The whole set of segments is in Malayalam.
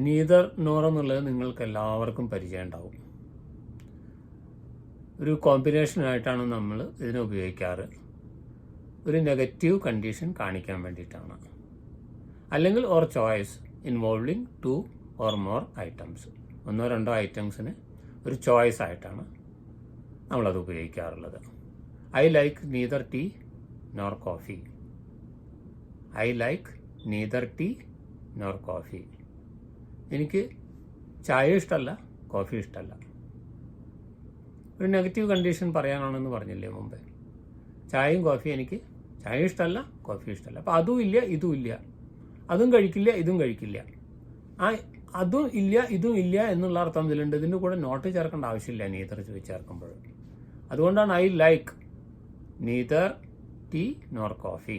നീദർ നോർ എന്നുള്ളത് നിങ്ങൾക്ക് എല്ലാവർക്കും പരിചയം ഉണ്ടാവും. ഒരു കോമ്പിനേഷനായിട്ടാണ് നമ്മൾ ഇതിനെ ഉപയോഗിക്കാറ്. ഒരു നെഗറ്റീവ് കണ്ടീഷൻ കാണിക്കാൻ വേണ്ടിയിട്ടാണ്. അല്ലെങ്കിൽ or choice involving 2 or more items, 1-2 ഐറ്റംസിന് ഒരു ചോയ്സ് ആയിട്ടാണ് നമ്മളത് ഉപയോഗിക്കാറുള്ളത്. I like neither tea nor coffee. I like neither tea nor coffee. എനിക്ക് ചായ ഇഷ്ടമല്ല, കോഫി ഇഷ്ടമല്ല. ഒരു നെഗറ്റീവ് കണ്ടീഷൻ പറയാനാണെന്ന് പറഞ്ഞില്ലേ മുമ്പേ. ചായയും കോഫിയും എനിക്ക് ചായ ഇഷ്ടമല്ല, കോഫി ഇഷ്ടമല്ല. അപ്പോൾ അതും ഇല്ല ഇതും ഇല്ല, അതും കഴിക്കില്ല ഇതും കഴിക്കില്ല. അതും ഇല്ല ഇതും ഇല്ല എന്നുള്ള അർത്ഥം ഇതിലുണ്ട്. ഇതിൻ്റെ കൂടെ നോട്ട് ചേർക്കേണ്ട ആവശ്യമില്ല നീദർ ചേർക്കുമ്പോൾ. അതുകൊണ്ടാണ് I like neither tea nor coffee.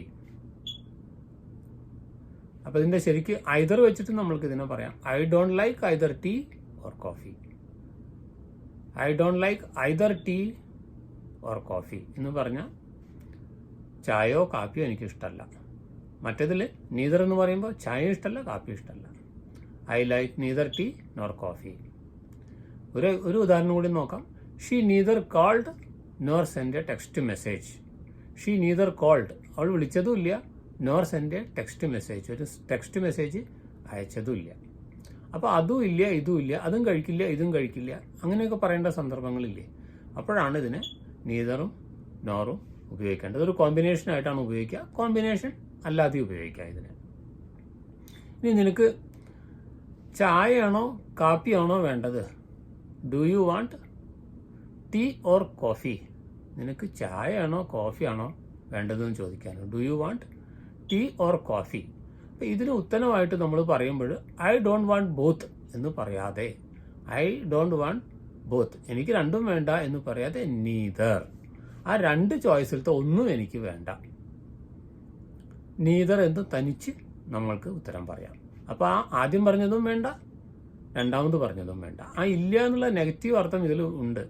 അപ്പോൾ ഇതിൻ്റെ ശരിക്ക് ഐദർ വെച്ചിട്ട് നമ്മൾക്ക് ഇതിനെ പറയാം. I don't like either tea or coffee. I don't like either tea or coffee എന്ന് പറഞ്ഞാൽ ചായയോ കാപ്പിയോ എനിക്ക് ഇഷ്ടമല്ല. മറ്റേതിൽ നീദർ എന്ന് പറയുമ്പോൾ ചായ ഇഷ്ടമല്ല, കാപ്പി ഇഷ്ടമല്ല. I like neither tea nor coffee. ഒരു ഉദാഹരണം കൂടി നോക്കാം. She neither called nor send a text message. She neither called, അവൾ വിളിച്ചതുമില്ല, nor send a text message, ഒരു ടെക്സ്റ്റ് മെസ്സേജ് അയച്ചതുമില്ല. അപ്പോൾ അതും ഇല്ല ഇതും ഇല്ല, അതും കഴിക്കില്ല ഇതും കഴിക്കില്ല, അങ്ങനെയൊക്കെ പറയേണ്ട സന്ദർഭങ്ങളില്ലേ. അപ്പോഴാണ് ഇതിനെ നീദറും നോറും ഉപയോഗിക്കേണ്ടത്. ഒരു കോമ്പിനേഷനായിട്ടാണ് ഉപയോഗിക്കുക, കോമ്പിനേഷൻ അല്ലാതെ ഉപയോഗിക്കുക ഇതിനെ. ഇനി നിനക്ക് ചായയാണോ കാപ്പിയാണോ വേണ്ടത്? Do you want tea or coffee? നിനക്ക് ചായയാണോ കോഫിയാണോ വേണ്ടതെന്ന് ചോദിക്കാനോ. Do you want tea or coffee? അപ്പം ഇതിന് ഉത്തരമായിട്ട് നമ്മൾ പറയുമ്പോൾ ഐ ഡോണ്ട് വാണ്ട് ബോത്ത് എന്ന് പറയാതെ, ഐ ഡോണ്ട് വാണ്ട് ബോത്ത്, എനിക്ക് രണ്ടും വേണ്ട എന്ന് പറയാതെ നീദർ, ആ രണ്ട് ചോയ്സിലത്തെ ഒന്നും എനിക്ക് വേണ്ട, നീദർ എന്ന് തനിച്ച് നമ്മൾക്ക് ഉത്തരം പറയാം. അപ്പോൾ ആ ആദ്യം പറഞ്ഞതും വേണ്ട, രണ്ടാമത് പറഞ്ഞതും വേണ്ട. ആ ഇല്ല എന്നുള്ള നെഗറ്റീവ് അർത്ഥം ഇതിൽ ഉണ്ട്.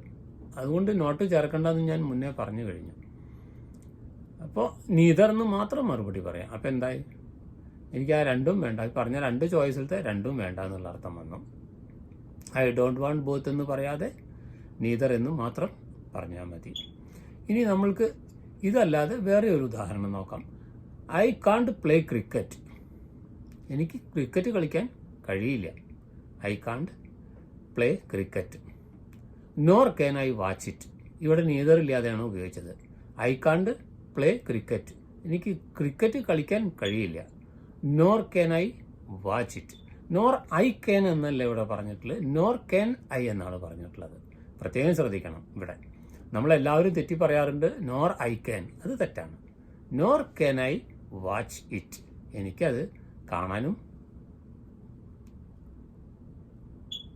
അതുകൊണ്ട് നോട്ട് ചേർക്കേണ്ടതെന്ന് ഞാൻ മുന്നേ പറഞ്ഞു കഴിഞ്ഞു. അപ്പോൾ നീദർ എന്ന് മാത്രം മറുപടി പറയാം. അപ്പോൾ എന്തായി? എനിക്ക് ആ രണ്ടും വേണ്ട, പറഞ്ഞ രണ്ട് ചോയ്സിലത്തെ രണ്ടും വേണ്ട എന്നുള്ള അർത്ഥം വന്നു. ഐ ഡോണ്ട് വാണ്ട് ബോത്ത് എന്ന് പറയാതെ നീദർ എന്ന് മാത്രം പറഞ്ഞാൽ മതി. ഇനി നമ്മൾക്ക് ഇതല്ലാതെ വേറെ ഒരു ഉദാഹരണം നോക്കാം. I can't play cricket. എനിക്ക് ക്രിക്കറ്റ് കളിക്കാൻ കഴിയില്ല. I can't play cricket. Nor can I watch it. ഇവിടെ നീദർ ഇല്ലാതെയാണ് ഉപയോഗിച്ചത്. ഐ കാണ്ട് പ്ലേ ക്രിക്കറ്റ്, എനിക്ക് ക്രിക്കറ്റ് കളിക്കാൻ കഴിയില്ല. Nor can I watch it. Nor I can എന്നല്ല ഇവിടെ പറഞ്ഞിട്ടുള്ളത്, നോർ ക്യാൻ ഐ എന്നാണ് പറഞ്ഞിട്ടുള്ളത്. പ്രത്യേകം ശ്രദ്ധിക്കണം. ഇവിടെ നമ്മളെല്ലാവരും തെറ്റി പറയാറുണ്ട് നോർ ഐ ക്യാൻ, അത് തെറ്റാണ്. Nor can I watch it, എനിക്കത് കാണാനും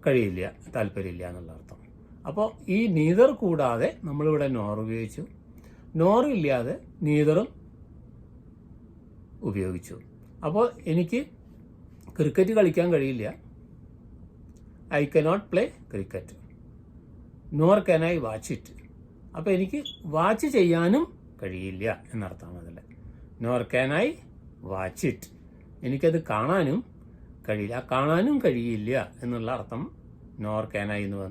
കഴിയില്ല, താല്പര്യമില്ല എന്നുള്ള അർത്ഥം. അപ്പോൾ ഈ നീദർ കൂടാതെ നമ്മളിവിടെ നോർ ഉപയോഗിച്ചു, നോർ ഇല്ലാതെ നീദറും ഉപയോഗിച്ചു. അപ്പോൾ എനിക്ക് ക്രിക്കറ്റ് കളിക്കാൻ കഴിയില്ല, I cannot play cricket. Nor can I watch it, അപ്പോൾ എനിക്ക് വാച്ച് ചെയ്യാനും കഴിയില്ല എന്നർത്ഥമാണ് അതിൽ. Nor can I watch it, എനിക്കത് കാണാനും കഴിയില്ല, കാണാനും കഴിയില്ല എന്നുള്ള അർത്ഥം നോർ ക്യാൻ ഐ എന്ന്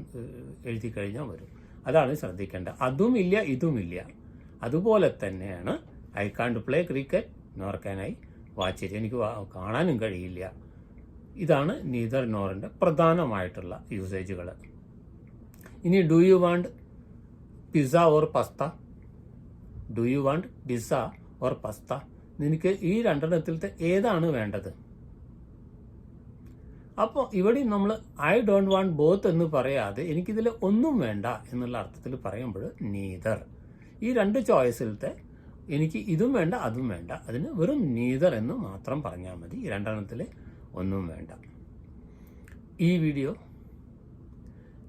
എഴുതി കഴിഞ്ഞാൽ വരും. അതാണ് ശ്രദ്ധിക്കേണ്ടത്. അതും ഇല്ല ഇതും ഇല്ല. അതുപോലെ തന്നെയാണ് I can't play cricket, nor can I watch it, എനിക്ക് കാണാനും കഴിയില്ല. ഇതാണ് നീദർ നോറിൻ്റെ പ്രധാനമായിട്ടുള്ള യൂസേജുകൾ. ഇനി do you want pizza or pasta? Do you want pizza or pasta? നിനക്ക് ഈ രണ്ടെണ്ണത്തിലത്തെ ഏതാണ് വേണ്ടത്? അപ്പോൾ ഇവിടെ നമ്മൾ ഐ ഡോണ്ട് വാണ്ട് ബോത്ത് എന്ന് പറയാതെ എനിക്കിതിൽ ഒന്നും വേണ്ട എന്നുള്ള അർത്ഥത്തിൽ പറയുമ്പോൾ നീദർ, ഈ രണ്ട് ചോയ്സിലത്തെ എനിക്ക് ഇതും വേണ്ട അതും വേണ്ട, അതിന് വെറും നീദർ എന്ന് മാത്രം പറഞ്ഞാൽ മതി. ഈ രണ്ടെണ്ണത്തിൽ ഒന്നും വേണ്ട. ഈ വീഡിയോ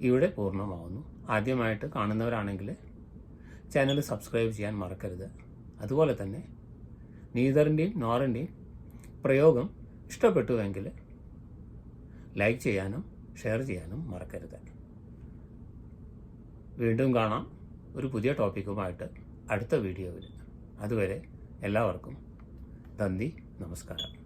ഇവിടെ പൂർണ്ണമാവുന്നു. ആദ്യമായിട്ട് കാണുന്നവരാണെങ്കിൽ ചാനൽ സബ്സ്ക്രൈബ് ചെയ്യാൻ മറക്കരുത്. അതുപോലെ തന്നെ നീദറിൻ്റെയും നോറിൻ്റെയും പ്രയോഗം ഇഷ്ടപ്പെട്ടുവെങ്കിൽ ലൈക്ക് ചെയ്യാനും ഷെയർ ചെയ്യാനും മറക്കരുത്. വീണ്ടും കാണാം ഒരു പുതിയ ടോപ്പിക്കുമായിട്ട് അടുത്ത വീഡിയോയിൽ. അതുവരെ എല്ലാവർക്കും നന്ദി, നമസ്കാരം.